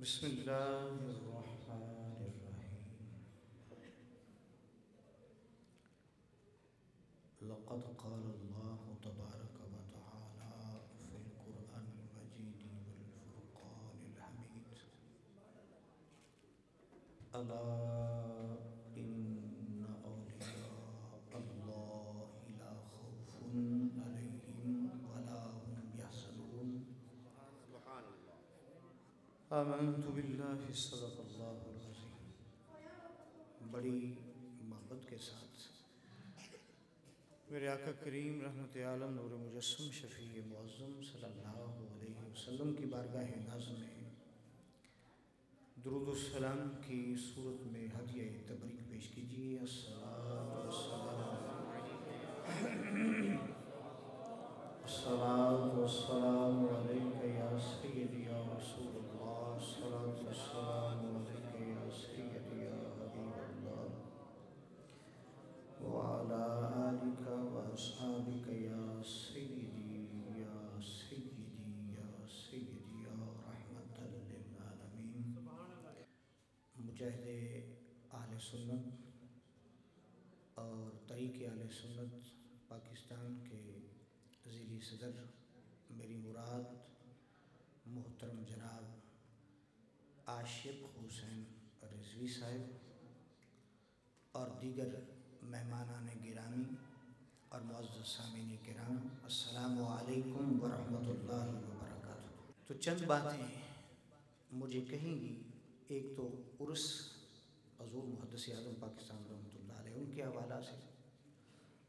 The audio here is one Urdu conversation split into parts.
بسم اللہ الرحمن الرحیم لقد قال اللہ تبارک و تعالی فی القرآن المجید والفرقان الحمید الا ان اولیاء اللہ لا خوف علیہم ولا هم یحزنون آمنت باللہ صدق اللہ العظیم۔ بڑی محبت کے ساتھ میرے آقا کریم رحمت عالم نور مجسم شفیع معظم صلی اللہ علیہ وسلم کی بارگاہ نازم میں درود السلام کی صورت میں ہدیہ تبریک پیش کیجیے۔ الصلاة والسلام علیکہ یا سیدی یا رسول اللہ، الصلاة والسلام علیکہ یا سیدی یا حبیب اللہ، وعلی آلک و اصحابک یا سیدی یا سیدی یا سیدی یا رحمت للعالمین۔ مجاہد اہل سنت اور طریق اہل سنت پاکستان کے ذیلی صدر میری مراد محترم جناب عاشق حسین رضوی صاحب اور دیگر مہمانان گرامی اور معزز سامعین کرام، السلام علیکم ورحمۃ اللہ وبرکاتہ۔ تو چند باتیں مجھے کہیں گی، ایک تو عرس حضور محدث اعظم پاکستان رحمۃ اللہ علیہ ان کے حوالہ سے،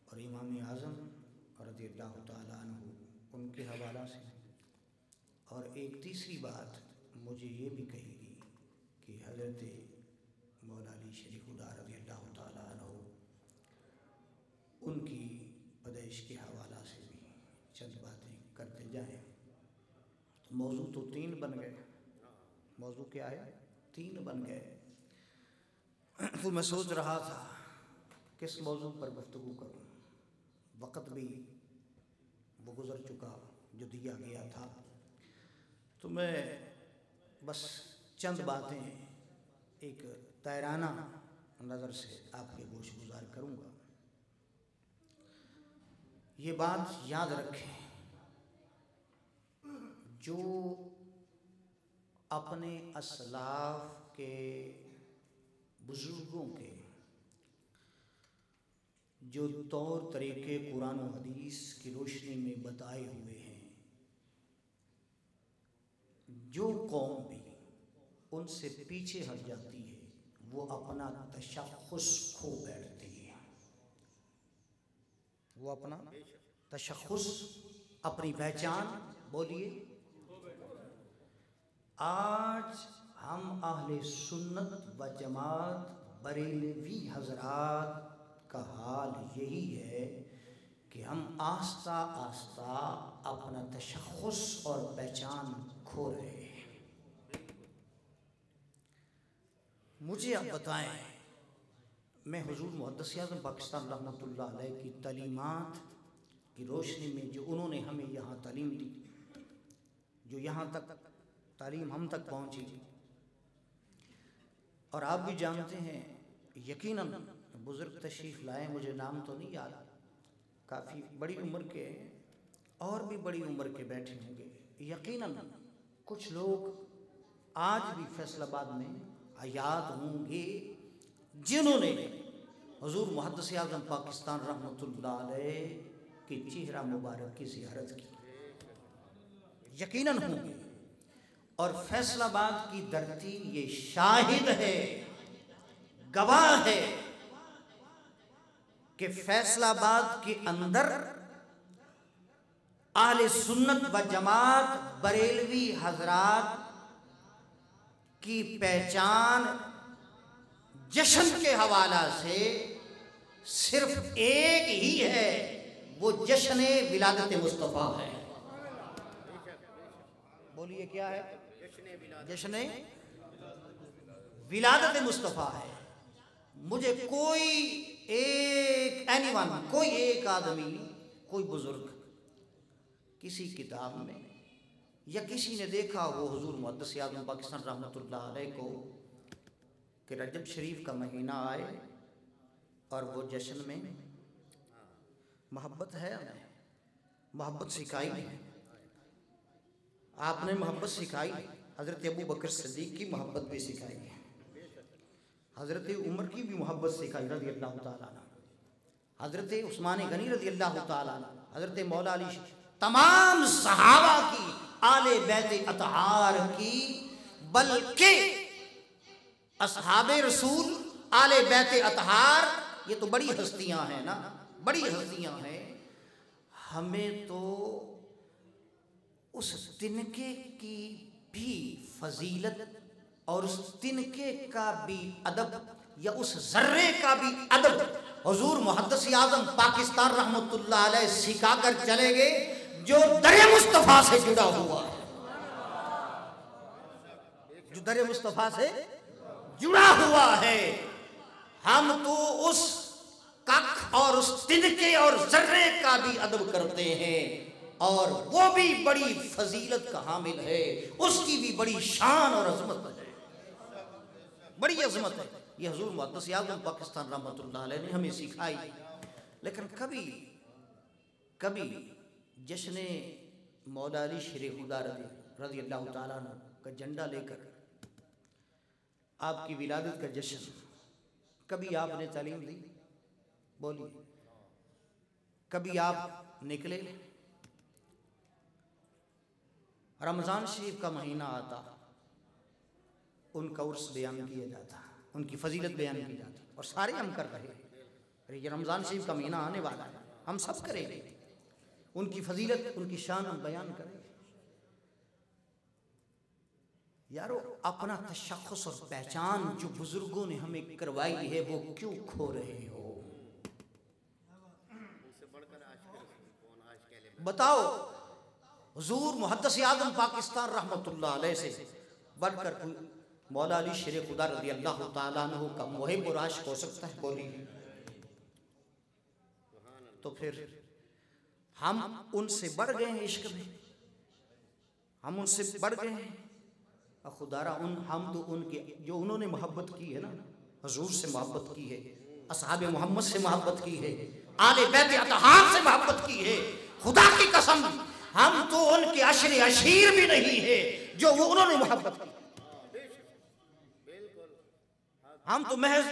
اور امام اعظم رضی اللہ تعالیٰ عنہ ان کے حوالہ سے، اور ایک تیسری بات مجھے یہ بھی کہے گی کہ حضرت مولا علی شریف اللہ رضی اللہ تعالیٰ عنہ ان کی پیدائش کے حوالہ سے بھی چند باتیں کرتے جائیں۔ تو موضوع تو 3 بن گئے، موضوع کیا ہے؟ 3 بن گئے۔ تو میں سوچ رہا تھا کس موضوع پر گفتگو کروں، وقت بھی وہ گزر چکا جو دیا گیا تھا، تو میں بس چند باتیں ایک تیرانہ نظر سے آپ کے گوش گزار کروں گا۔ یہ بات یاد رکھیں، جو اپنے اسلاف کے بزرگوں کے جو طور طریقے قرآن و حدیث کی روشنی میں بتائے ہوئے ہیں، جو قوم بھی ان سے پیچھے ہٹ جاتی ہے وہ اپنا تشخص کھو بیٹھتی ہے، وہ اپنا تشخص، اپنی پہچان بولیے۔ آج ہم اہل سنت و جماعت بریلوی حضرات کا حال یہی ہے کہ ہم آہستہ آہستہ اپنا تشخص اور پہچان کھو رہے ہیں۔ مجھے آپ بتائیں، میں حضور محدث اعظم پاکستان رحمۃ اللہ علیہ کی تعلیمات کی روشنی میں جو انہوں نے ہمیں یہاں تعلیم دی، جو یہاں تک تعلیم ہم تک پہنچی، اور آپ بھی جانتے ہیں یقیناً بزرگ تشریف لائے، مجھے نام تو نہیں یاد، کافی بڑی عمر کے اور بھی بڑی عمر کے بیٹھے ہوں گے، یقیناً کچھ لوگ آج بھی فیصل آباد میں حیات ہوں گے جنہوں نے حضور محدث اعظم پاکستان رحمۃ اللہ علیہ کے چہرہ مبارک کی زیارت کی، یقیناً ہوں گے۔ اور فیصل آباد کی دھرتی یہ شاہد ہے، گواہ ہے کہ فیصل آباد کے اندر اہل سنت و جماعت بریلوی حضرات کی پہچان جشن کے حوالہ سے صرف ایک ہی ہے، وہ جشن ولادت مصطفیٰ ہے۔ بولیے کیا ہے؟ جشن ولادت مصطفیٰ ہے۔ مجھے کوئی ایک آدمی، کوئی بزرگ کسی کتاب میں یا کسی نے دیکھا وہ حضور محدث اعظم پاکستان رحمۃ اللہ علیہ کو کہ رجب شریف کا مہینہ آئے اور وہ جشن میں محبت ہے ہمیں، محبت سکھائی ہے، آپ نے محبت سکھائی، حضرت ابو بکر صدیق کی محبت بھی سکھائی ہے، حضرت عمر کی بھی محبت سکھائی رضی اللہ تعالیٰ عنہ، حضرت عثمان غنی رضی اللہ تعالیٰ عنہ، حضرت مولا علی، تمام صحابہ کی، آل بیت اطہار کی، بلکہ اصحاب رسول، آل بیت اطہار، یہ تو بڑی ہستیاں ہیں نا، بڑی ہستیاں ہیں، ہمیں تو اس تنکے کی بھی فضیلت اور اس تنکے کا بھی ادب یا اس ذرے کا بھی ادب حضور محدث اعظم پاکستان رحمۃ اللہ علیہ سکھا کر چلے گئے، جو در مصطفیٰ سے جڑا ہوا ہے، جو در مصطفیٰ سے جڑا ہوا ہے، ہم تو اس ککھ اور اس تنکے اور ذرے کا بھی ادب کرتے ہیں، اور وہ بھی بڑی فضیلت کا حامل ہے، اس کی بھی بڑی شان اور عظمت ہے، بڑی عظمت ہے، یہ حضور محدث اعظم پاکستان رحمۃ اللہ علیہ نے ہمیں سکھائی۔ لیکن کبھی جشن مولا علی شیر خدا رضی اللہ تعالیٰ عنہ کا جھنڈا لے کر آپ کی ولادت کا جشن، کبھی آپ نے تعلیم دی؟ بولی، کبھی آپ نکلے؟ رمضان شریف کا مہینہ آتا، ان کا عرس بیان کیا جاتا، ان کی فضیلت بیان کی جاتی، اور سارے ہم کر رہے ہیں، یہ رمضان شریف کا مہینہ آنے والا ہے، ہم سب کریں گے، ان کی فضیلت، ان کی شان ہم بیان کریں گے۔ یارو اپنا تشخص اور پہچان جو بزرگوں نے ہمیں کروائی ہے وہ کیوں کھو رہے ہو؟ بتاؤ، حضور محدث اعظم پاکستان رحمۃ اللہ علیہ سے بڑھ کر مولا علی شیر خدا رضی اللہ تعالیٰ عنہ کا محب اور عاشق ہو سکتا ہے؟ بولی۔ تو پھر ہم ان سے بڑھ گئے ہیں عشق میں، ہم ان سے بڑھ گئے ہیں، خدا را ہم تو ان کے جو انہوں نے محبت کی ہے نا، حضور سے محبت کی ہے، اصحاب محمد سے محبت کی ہے، آل بیت اطہار سے محبت کی ہے، خدا کی قسم ہم تو ان کے عشر عشیر بھی نہیں ہے جو وہ انہوں نے محبت کی، ہم تو محض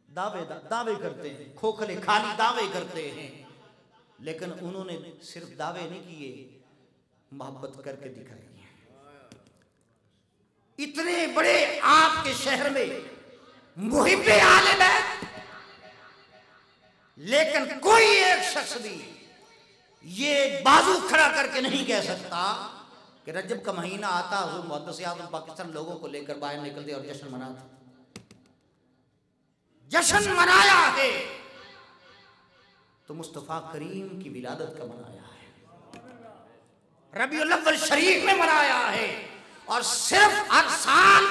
دعوے کرتے ہیں، کھوکھلے خالی دعوے کرتے ہیں، لیکن انہوں نے صرف دعوے نہیں کیے، محبت کر کے دکھائی۔ اتنے بڑے آپ کے شہر میں محب آل بیت، لیکن کوئی ایک شخص بھی یہ بازو کھڑا کر کے نہیں کہہ سکتا کہ رجب کا مہینہ آتا حضور محدث اعظم پاکستان لوگوں کو لے کر باہر نکلتے اور جشن مناتے۔ جشن منایا ہے تو مصطفیٰ کریم کی ولادت کا منایا ہے، ربیع الاول شریف میں منایا ہے، اور صرف ہر سال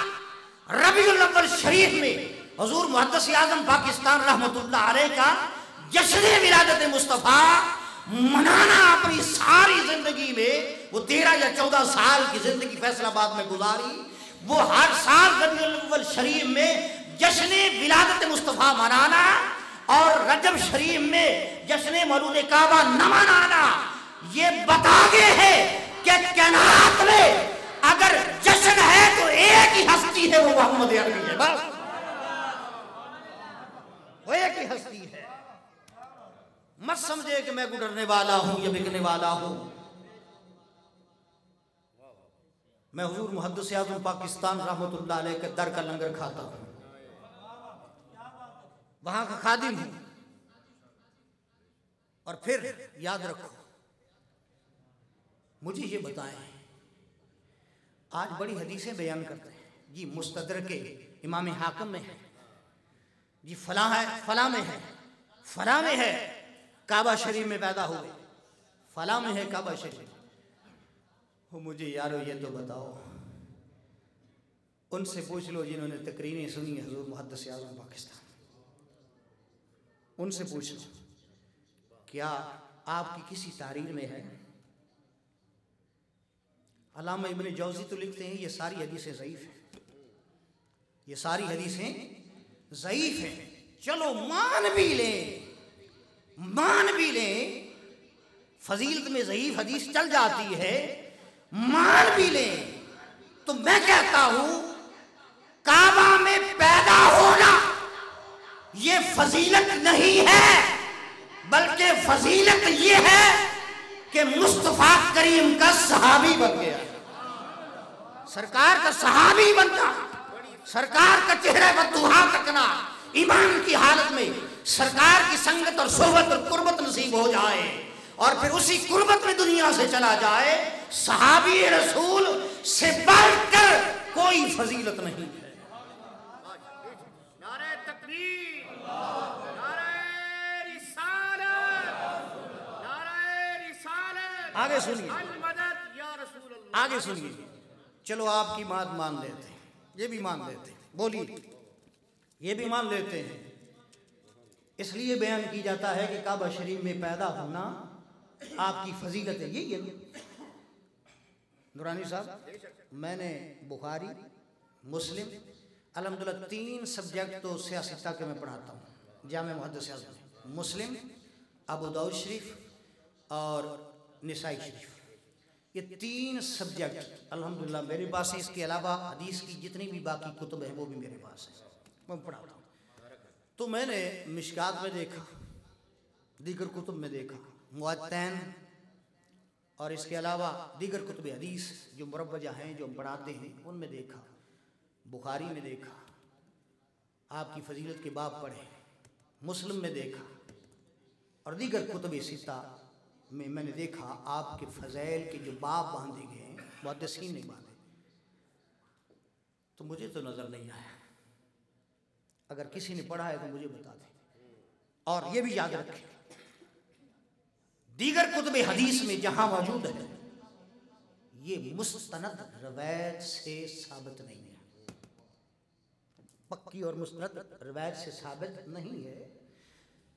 ربیع الاول شریف میں حضور محدث اعظم پاکستان رحمۃ اللہ علیہ کا جشن ولادت مصطفیٰ منانا اپنی ساری زندگی میں، وہ 13 یا 14 سال کی زندگی فیصل آباد میں گزاری، وہ ہر سال ربیع الاول شریف میں جشن ولادت مصطفیٰ منانا اور رجب شریف میں جشن مولود کعبہ نہ منانا، یہ بتا گئے ہے کہ کائنات میں اگر جشن ہے تو ایک ہی ہستی ہے، وہ محمد عربی ہے، بس وہ ایک ہی ہستی ہے۔ مت سمجھے کہ میں گزرنے والا ہوں یا بکنے والا ہوں، میں حضور محدث اعظم پاکستان رحمۃ اللہ علیہ کے در کا لنگر کھاتا ہوں، وہاں کا خادم ہوں۔ اور پھر یاد رکھو، مجھے یہ بتائیں، آج بڑی حدیثیں بیان کرتے ہیں جی مستدرک امام حاکم میں ہے، جی فلاں ہے، فلاں میں ہے، فلاں میں ہے کعبہ شریف میں پیدا ہوئے، فلاں میں ہے کعبہ شریف۔ مجھے یارو یہ تو بتاؤ، ان سے پوچھ لو جنہوں نے تقریریں سنی حضور محدث اعظم پاکستان، ان سے پوچھ لو کیا آپ کی کسی تحریر میں ہے علامہ ابن جوزی تو لکھتے ہیں یہ ساری حدیثیں ضعیف ہیں، یہ ساری حدیثیں ضعیف ہیں۔ چلو مان بھی لیں فضیلت میں ضعیف حدیث چل جاتی ہے، مان بھی لیں، تو میں کہتا ہوں کعبہ میں پیدا ہونا یہ فضیلت نہیں ہے، بلکہ فضیلت یہ ہے کہ مصطفیٰ کریم کا صحابی بن گیا، سرکار کا صحابی بننا، سرکار کا چہرہ بدوہا تکنا، ایمان کی حالت میں سرکار کی سنگت اور صحبت اور قربت نصیب ہو جائے اور پھر اسی قربت میں دنیا سے چلا جائے، صحابی رسول سے بڑھ کر کوئی فضیلت نہیں ہے۔ نعرہ تکبیر، نعرہ رسالت، نعرہ رسالت، آگے سنیے، المدد یا رسول اللہ، آگے سنیے۔ چلو آپ کی بات مان لیتے ہیں، یہ بھی مان لیتے ہیں، بولیے، یہ بھی مان لیتے ہیں۔ اس لیے بیان کی جاتا ہے کہ کعبہ شریف میں پیدا ہونا آپ کی فضیلت ہے۔ یہ نورانی صاحب، میں نے بخاری، مسلم، الحمدللہ 3 سبجیکٹ تو سیاستہ کے میں پڑھاتا ہوں جامع محدث اعظم میں، مسلم، ابو داؤد شریف اور نسائی شریف، یہ 3 سبجیکٹ الحمدللہ میرے پاس ہیں۔ اس کے علاوہ حدیث کی جتنی بھی باقی کتب ہیں وہ بھی میرے پاس ہیں، میں پڑھاتا ہوں۔ تو میں نے مشکات میں دیکھا، دیگر کتب میں دیکھا، موطئین اور اس کے علاوہ دیگر کتب حدیث جو مروجہ ہیں جو ہم پڑھاتے ہیں ان میں دیکھا، بخاری میں دیکھا آپ کی فضیلت کے باب پڑھے، مسلم میں دیکھا اور دیگر کتب ستہ میں میں نے دیکھا آپ کے فضائل کے جو باب باندھے گئے ہیں محدثین نے باندھے، تو مجھے تو نظر نہیں آیا۔ اگر کسی نے پڑھا ہے تو مجھے بتا دیں۔ اور یہ بھی یاد رکھیں دیگر کتب حدیث میں جہاں موجود ہے یہ مستند روایت سے ثابت نہیں ہے، پکی اور مستند روایت سے ثابت نہیں ہے۔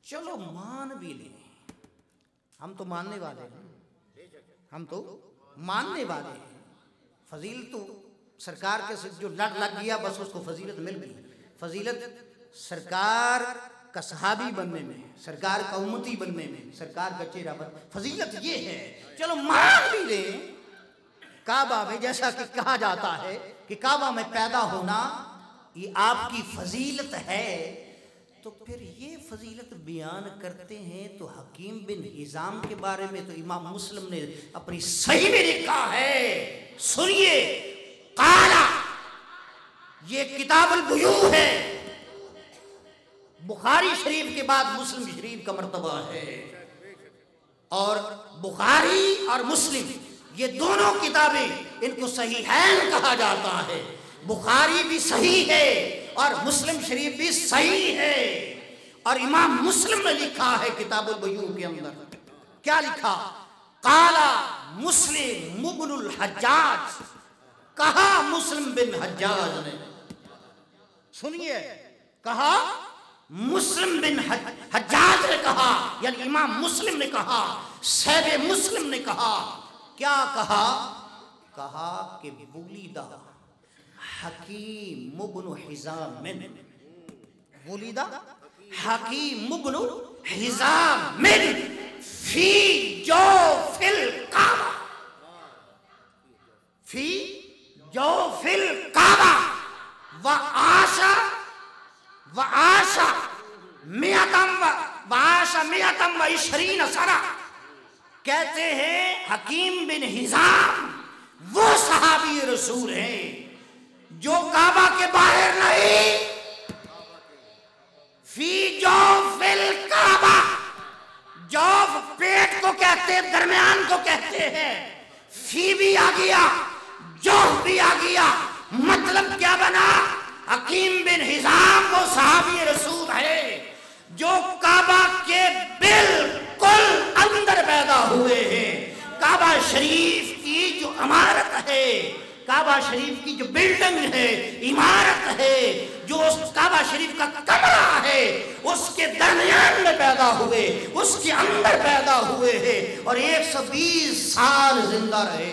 چلو مان بھی لیں، ہم تو ماننے والے ہیں، ہم تو ماننے والے ہیں۔ فضیلت تو سرکار کے جو لگ گیا بس اس کو فضیلت مل گئی۔ فضیلت سرکار کا صحابی بننے میں، سرکار کا امتی بننے میں، سرکار کا چہرہ بن، فضیلت یہ ہے۔ چلو مان بھی لیں کعبہ میں جیسا کہ کہا جاتا ہے کہ کعبہ میں پیدا ہونا یہ آپ کی فضیلت ہے، تو پھر یہ فضیلت بیان کرتے ہیں تو حکیم بن حزام کے بارے میں تو امام مسلم نے اپنی صحیح میں لکھا ہے، سنیے، قالا، یہ کتاب البیوع ہے، بخاری شریف کے بعد مسلم شریف کا مرتبہ ہے، اور بخاری اور مسلم یہ دونوں کتابیں ان کو صحیحین کہا جاتا ہے۔ بخاری بھی صحیح ہے اور مسلم شریف بھی صحیح ہے، اور امام مسلم نے لکھا ہے کتاب البیوع کے اندر، کیا لکھا؟ قالا مسلم ابن الحجاج، کہا مسلم بن حجاج نے، سنیے، کہا مسلم بن حجاج نے کہا، یعنی امام مسلم نے کہا، صحیح مسلم نے کہا، کیا کہا؟ کہا کہ ولیدہ حکیم ابن حزام، ولیدہ حکیم ابن حزام فی جوف الکعبہ، فی جوف الکعبہ وعاش مئتم و عشرین سنہ، کہتے ہیں حکیم بن حزام وہ صحابی رسول ہیں جو کعبہ کے باہر نہیں، فی جوف الکعبہ، جوف پیٹ کو کہتے ہیں، درمیان کو کہتے ہیں، فی بھی آ گیا، جوف بھی آ گیا، مطلب کیا بنا؟ حکیم بن حزام وہ صحابی رسول ہے جو کعبہ کے بالکل اندر پیدا ہوئے ہیں۔ کعبہ شریف کی جو عمارت ہے، کعبہ شریف کی جو بلڈنگ ہے، عمارت ہے، جو اس کعبہ شریف کا کمرہ ہے، اس کے درمیان میں پیدا ہوئے، اس کے اندر پیدا ہوئے ہیں اور 120 سال زندہ رہے۔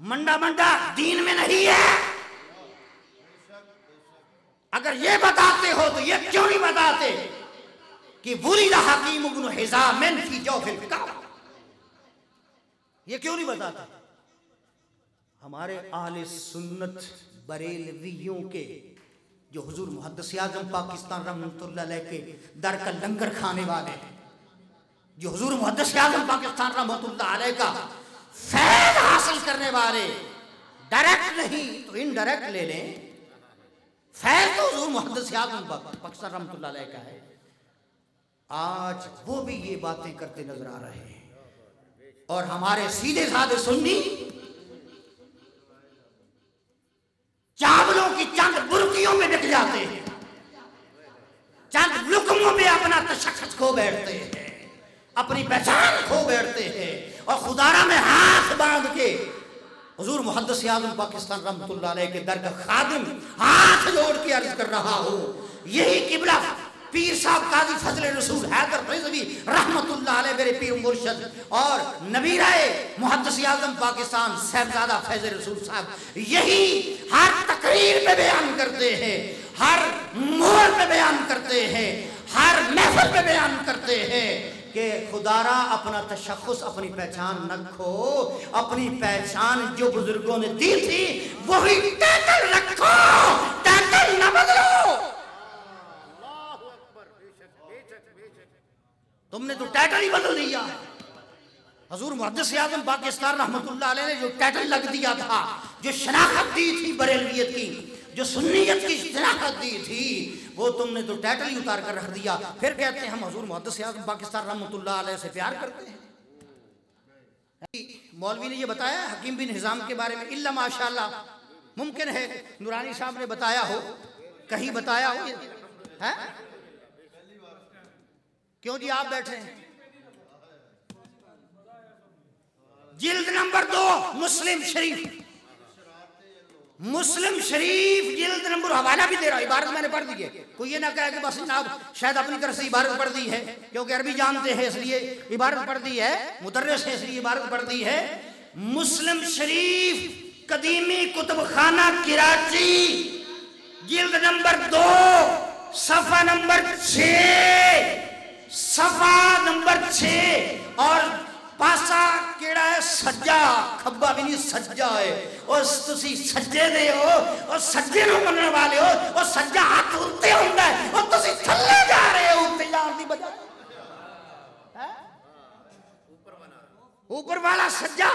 منڈا منڈا دین میں نہیں ہے. اگر یہ بتاتے ہو تو یہ کیوں نہیں بتاتے کہ ولد حکیم ابن حزام فی جوف الکعبہ؟ یہ کیوں نہیں بتاتے؟ ہمارے اہل سنت بریلویوں کے جو حضور محدث اعظم پاکستان رحمۃ اللہ علیہ کے در کا لنگر کھانے والے، جو حضور محدث اعظم پاکستان رحمۃ اللہ علیہ کا فیض حاصل کرنے والے، ڈائریکٹ نہیں تو انڈائریکٹ لے لیں، فیض تو حضور محدث اعظم پاکستان رحمۃ اللہ علیہ کا ہے. آج وہ بھی یہ باتیں کرتے نظر آ رہے ہیں، اور ہمارے سیدھے سادے سنی چاولوں کی چند برکیوں میں بک جاتے ہیں، چند لقموں میں اپنا تشخص کھو بیٹھتے ہیں، اپنی پہچان کھو بیٹھتے ہیں، اور خدارہ میں ہاتھ باندھ کے حضور محدث اعظم پاکستان رحمۃ اللہ علیہ کے در کا خادم ہاتھ جوڑ کے عرض کر رہا ہوں، یہی قبلہ پیر صاحب قاضی فضل رسول حیدر رضوی رحمۃ اللہ علیہ میرے پیر مرشد، اور نبی رائے محدث اعظم پاکستان صاحبزادہ فیض رسول صاحب یہی ہر تقریر میں بیان کرتے ہیں، ہر موڑ پہ بیان کرتے ہیں، ہر محفل پہ بیان کرتے ہیں کہ خدارا اپنا تشخص، اپنی پہچان نہ کھو، اپنی پہچان جو بزرگوں نے دی تھی وہی ٹائٹل رکھو، ٹائٹل نہ بدلو. تم نے تو ٹائٹل ہی بدل دیا. حضور محدث اعظم پاکستان رحمۃ اللہ علیہ نے جو ٹائٹل لگ دیا تھا، جو شناخت دی تھی بریلویت کی، جو سنیت کی شناخت دی تھی، وہ تم نے تو ٹائٹل ہی اتار کر رکھ دیا. پھر کہتے ہیں ہم حضور محدث اعظم پاکستان رحمۃ اللہ علیہ سے پیار کرتے ہیں. مولوی نے یہ بتایا حکیم بن حزام کے بارے میں، الا ماشاء اللہ ممکن ہے نورانی صاحب نے بتایا ہو، کہیں بتایا ہو. کیوں جی آپ بیٹھے ہیں؟ جلد نمبر 2 مسلم شریف، مسلم شریف جلد نمبر، حوالہ بھی دے رہا، عبارت میں نے پڑھ دی ہے. کوئی یہ نہ کہے کہ بس جناب شاید اپنی طرف سے عبارت پڑھ دی ہے، کیونکہ عربی جانتے ہیں اس لیے عبارت پڑھ دی ہے، مدرس ہے اس لیے عبارت پڑھ دی ہے. مسلم شریف قدیمی کتب خانہ کراچی جلد نمبر 2 صفحہ نمبر 6، صفحہ نمبر 6، اور پاسا کیڑا ہے سجا، کھبا بھی نہیں سجا ہے. اور تسی سجے دے ہو، اور سجے نو مننے والے ہو، اور سجا ہاتھ اٹھتے ہوندا ہے، اور تسی تھلے جا رہے ہو اٹھتے جان دی بجائے. اوپر والا سجا،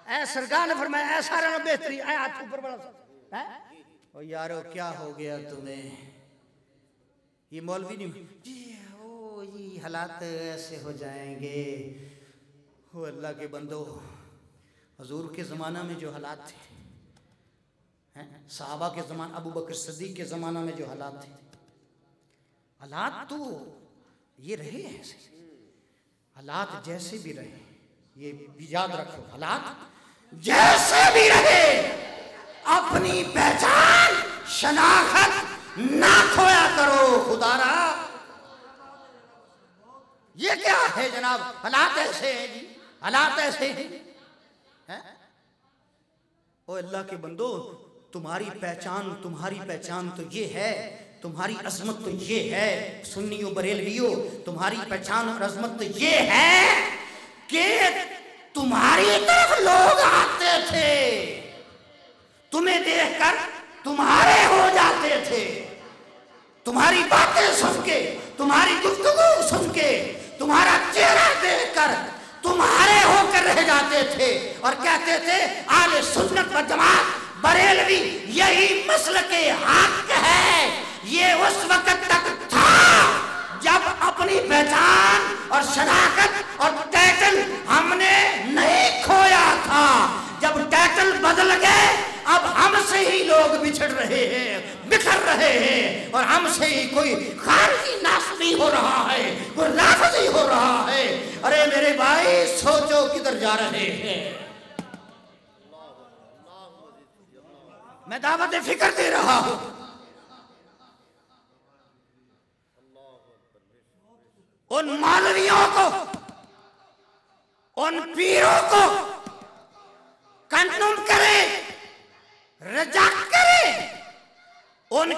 اے سرکار نے فرمایا اے سارا نو بہتری، اے ہاتھ اوپر والا سجا. او یارو کیا ہو گیا تمہیں؟ یہ مولوی نہیں جی یہ حالات ایسے ہو جائیں گے. وہ اللہ کے بندو، حضور کے زمانہ میں جو حالات تھے، صحابہ کے زمانہ، ابو بکر صدیق کے زمانہ میں جو حالات تھے، حالات تو یہ رہے ہیں، حالات جیسے بھی رہے، یہ یاد رکھو، حالات جیسے بھی رہے اپنی پہچان شناخت نہ کھویا کرو. خدارا یہ کیا ہے جناب؟ حالات ایسے ہیں جی، حالات ایسے ہیں. او اللہ کے بندو، تمہاری پہچان تو یہ ہے، تمہاری عظمت تو یہ ہے، سنیوں بریلویوں تمہاری پہچان اور عظمت تو یہ ہے کہ تمہاری طرف لوگ آتے تھے، تمہیں دیکھ کر تمہارے ہو جاتے تھے، تمہاری باتیں سن کے، تمہاری گفتگو سن کے، تمہارا چہرہ دیکھ کر تمہارے ہو کر رہ جاتے تھے، اور کہتے تھے اہل سنت و جماعت بریلوی یہی مسلک حق ہے. یہ اس وقت تک تھا جب اپنی پہچان اور شناخت اور ٹائٹل ہم نے نہیں کھویا تھا. جب ٹائٹل بدل گئے اب ہم سے ہی لوگ بچھڑ رہے ہیں، بکھر رہے ہیں، اور ہم سے ہی کوئی خارجی ناسبی ہو رہا ہے، کوئی رافضی ہو رہا ہے. ارے میرے بھائی سوچو کدھر جا رہے ہیں. میں دعوت فکر دے رہا ہوں. ان مولویوں کو، ان پیروں کو کنٹرول کر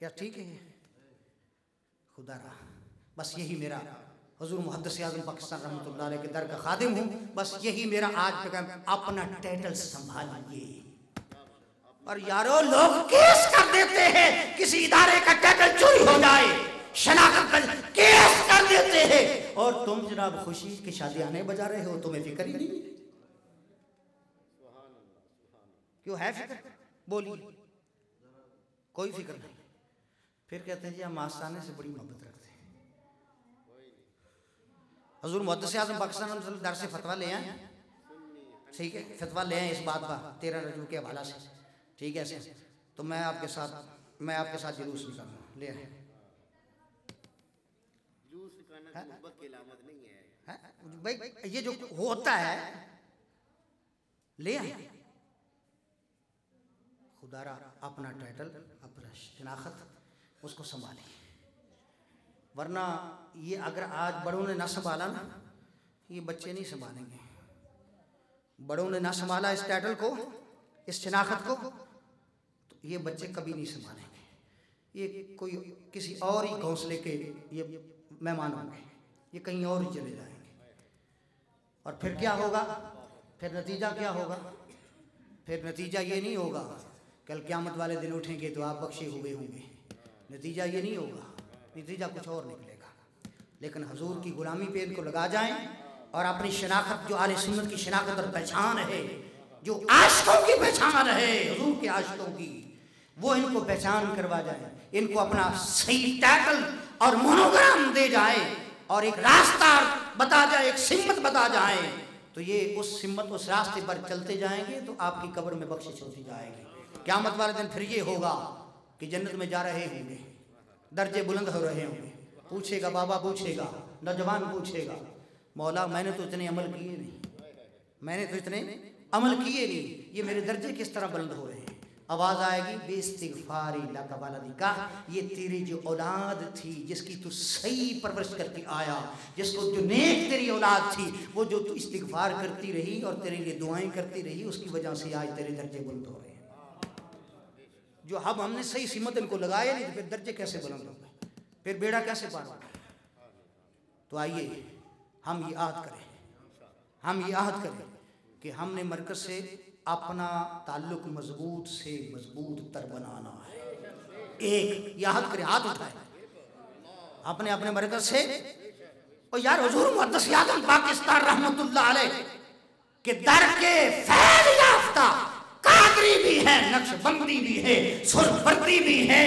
کیا ٹھیک ہے؟ خدا را بس یہی میرا حضور محدث اعظم پاکستان رحمۃ اللہ علیہ کے در کا خادم ہوں، بس یہی میرا آج پیغام، اپنا ٹائٹل سنبھالیے۔ اور یارو لوگ کیس کر دیتے ہیں، کسی ادارے کا ٹائٹل چوری ہو جائے، شناخت پر کیس کر دیتے ہیں، اور تم جناب خوشی کی شادیانے بجا رہے ہو، تمہیں فکر ہی نہیں۔ کیوں ہے فکر؟ بولیے، کوئی فکر نہیں۔ پھر کہتے ہیں جی ہم آستانے سے بڑی محبت رکھتے ہیں۔ حضور محدث اعظم پاکستان در سے فتویٰ لے آئیں، ٹھیک ہے، فتویٰ لے آئیں اس بات کا 13 رجوع کے حوالہ سے، ٹھیک ہے، تو میں آپ کے ساتھ جلوس نہیں کروں، لے آئیں۔ بھائی یہ جو ہوتا ہے لے آئیں۔ خدا را اپنا ٹائٹل، اپنا شناخت اس کو سنبھالیں، ورنہ یہ اگر آج بڑوں نے نہ سنبھالا نا، یہ بچے نہیں سنبھالیں گے۔ بڑوں نے نہ سنبھالا اس ٹائٹل کو، اس شناخت کو، تو یہ بچے کبھی نہیں سنبھالیں گے۔ یہ کوئی کسی اور ہی گھونسلے کے یہ مہمان ہوں گے، یہ کہیں اور ہی چلے جائیں گے۔ اور پھر کیا ہوگا؟ پھر نتیجہ کیا ہوگا؟ پھر نتیجہ یہ نہیں ہوگا کل قیامت والے دن اٹھیں گے تو آپ بخشے ہوئے ہوں گے، نتیجہ یہ نہیں ہوگا، نتیجہ کچھ اور نکلے گا۔ لیکن حضور کی غلامی پہ ان کو لگا جائیں، اور اپنی شناخت جو اہل سنت کی شناخت اور پہچان ہے، جو عاشقوں کی پہچان ہے، حضور کے عاشقوں کی، وہ ان کو پہچان کروا جائیں، ان کو اپنا صحیح ٹائٹل اور مونوگرام دے جائے، اور ایک راستہ بتا جائے، ایک سمت بتا جائیں، تو یہ اس سمت اس راستے پر چلتے جائیں گے تو آپ کی قبر میں بخشش ہوتی جائے گی۔ قیامت والے دن پھر یہ ہوگا کہ جنت میں جا رہے ہوں گے، درجے بلند ہو رہے ہوں گے، پوچھے گا بابا، پوچھے گا نوجوان، پوچھے گا مولا میں نے تو اتنے عمل کیے نہیں، میں نے تو اتنے عمل کیے نہیں، یہ میرے درجے کس طرح بلند ہو رہے ہیں؟ آواز آئے گی بے استغفاری لک ولدک، یہ تیری جو اولاد تھی جس کی تو صحیح پرورش کرتی آیا، جس کو جو نیک تیری اولاد تھی، وہ جو تو استغفار کرتی رہی اور تیرے لیے دعائیں کرتی رہی، اس کی وجہ سے آج تیرے درجے بلند ہو رہے ہیں۔ جو اب ہم نے صحیح سمت ان کو لگائے نہیں، تو پھر درجے کیسے بلند ہوں گے، پھر بیڑا کیسے پار ہوگا؟ تو آئیے ہم یہ عہد کریں کہ ہم نے مرکز سے اپنا تعلق مضبوط سے مضبوط تر بنانا ہے۔ ایک یہ عہد کریں، ہاتھ اٹھائیں اپنے مرکز سے۔ اور یار حضور محدث اعظم پاکستان رحمت اللہ علیہ کہ در کے فیض یافتہ قادری بھی ہے، نقش بندی بھی ہے، سرفردی بھی ہے،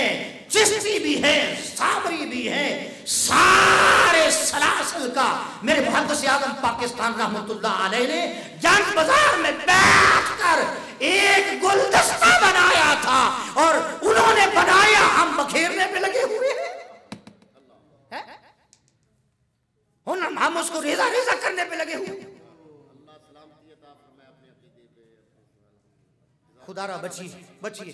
چشتی بھی ہے، سامری بھی ہے، سارے سلاسل کا میرے محدث اعظم پاکستان رحمت اللہ علیہ نے جنگ بازار میں بیٹھ کر ایک گلدستہ بنایا تھا، اور انہوں نے بنایا، ہم بکھیرنے پہ لگے ہوئے ہیں، ہم اس کو ریزہ ریزہ کرنے پہ لگے ہوئے ہیں۔ خدا را بچیے۔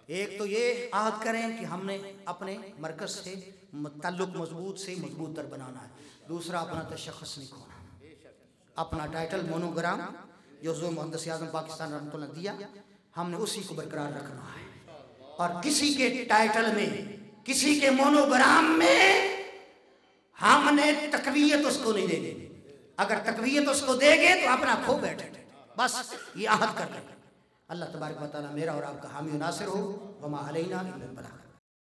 ایک تو یہ عہد کریں کہ ہم نے اپنے مرکز سے تعلق مضبوط سے مضبوط تر بنانا ہے۔ دوسرا اپنا تشخص نہیں کھونا، اپنا ٹائٹل مونوگرام جو حضور محدث اعظم پاکستان رحمۃ اللہ دیا، ہم نے اسی کو برقرار رکھنا ہے، اور کسی کے ٹائٹل میں، کسی کے مونوگرام میں ہم نے تقویت اس کو نہیں دے گے۔ اگر تقویت اس کو دے گے تو اپنا کھو بیٹھے، بس یہ عہد کر لیں۔ اللہ تبارک و تعالیٰ میرا اور آپ کا حامی و ناصر ہو، وما علینا الا البلاغ۔